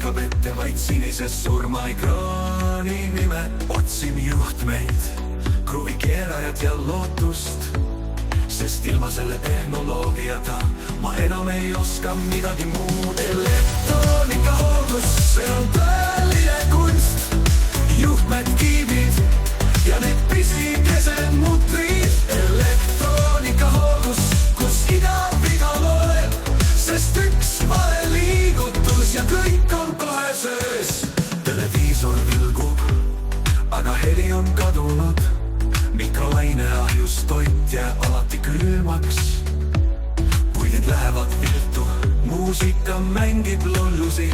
viskab ette vaid sinises surmaekraani nime. Otsin juhtmeid, kruvikeerajat ja lootust, sest ilma selle tehnoloogiata ma enam ei oska midagi muud. Elektroonikahooldus, see on tõeline kunst. Juhtmed, kiibid ja need pisikesed mutrid. Elektroonikahooldus, kus iga viga loeb, sest üks vale liigutus ja kõik on kohe sees. Televiisor vilgub, aga heli on kadunud. Mikrolaineahjus toit jääb alati külmaks. Puidid lähevad viltu, muusika mängib lullusi,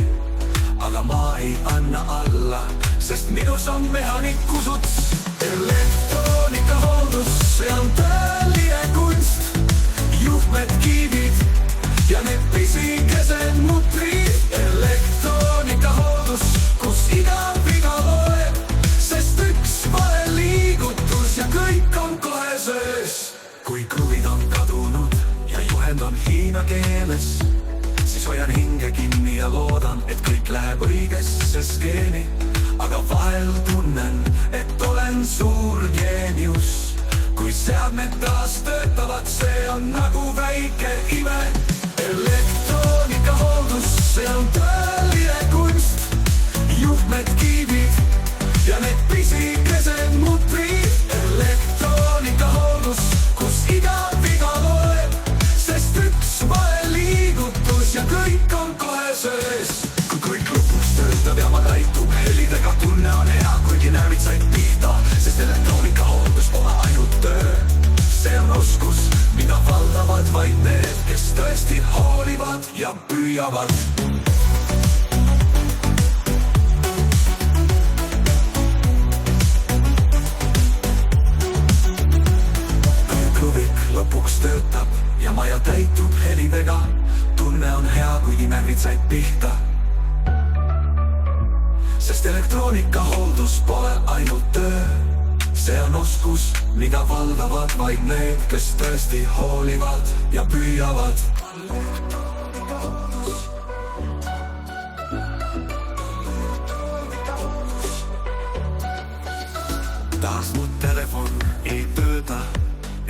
aga ma ei anna alla, sest minus on mehaniku suts. Elektroonikahooldus, see on tõeline kunst. Juhtmed, kiibid ja need pisikesed mutrid. Elektroonikahooldus, kus iga viga loeb, sest üks vale liigutus ja kõik on kohe sees. Kui kruvid on kadunud ja juhend on hiina keeles, siis hoian hinge kinni ja loodan, et kõik läheb õigesse skeemi. Aga vahel tunnen, et olen suur geenius. Kui seadmed taas töötavad, see on nagu väike ime. Elektroonikahooldus, see on tõeline kunst. Juhtmed, kiibid ja need pisikesed mutrid. Elektroonikahooldus, kus iga viga loeb, sest üks vale liigutus ja kõik on kohe sees. Kui kõik lõpuks töötab ja ma täitub helidega, tunne on hea, kuigi närvid said pihta, sest elektroonikahooldus pole ainult töö. See on oskus, mida valdavad vaid need, kes tõesti hoolivad ja püüavad. Lõpuks töötab ja maja täitub helidega. Tunne on hea, kuigi närvid said pihta, sest elektroonikahooldus pole ainult töö. See on oskus, mida valdavad vaid need, kes tõesti hoolivad ja püüavad. Taas mu telefon ei tööta,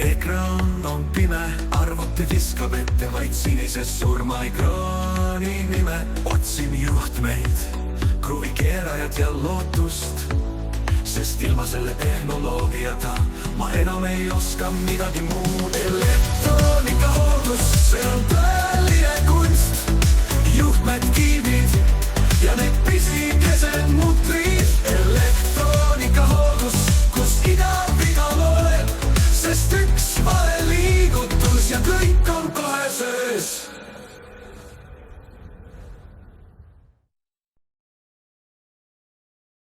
ekraan on pime, arvuti viskab ette vaid sinises surmaekraani nime. Otsin juhtmeid, kruvikeerajat ja lootust, sest ilma selle tehnoloogiata ma enam ei oska midagi muud.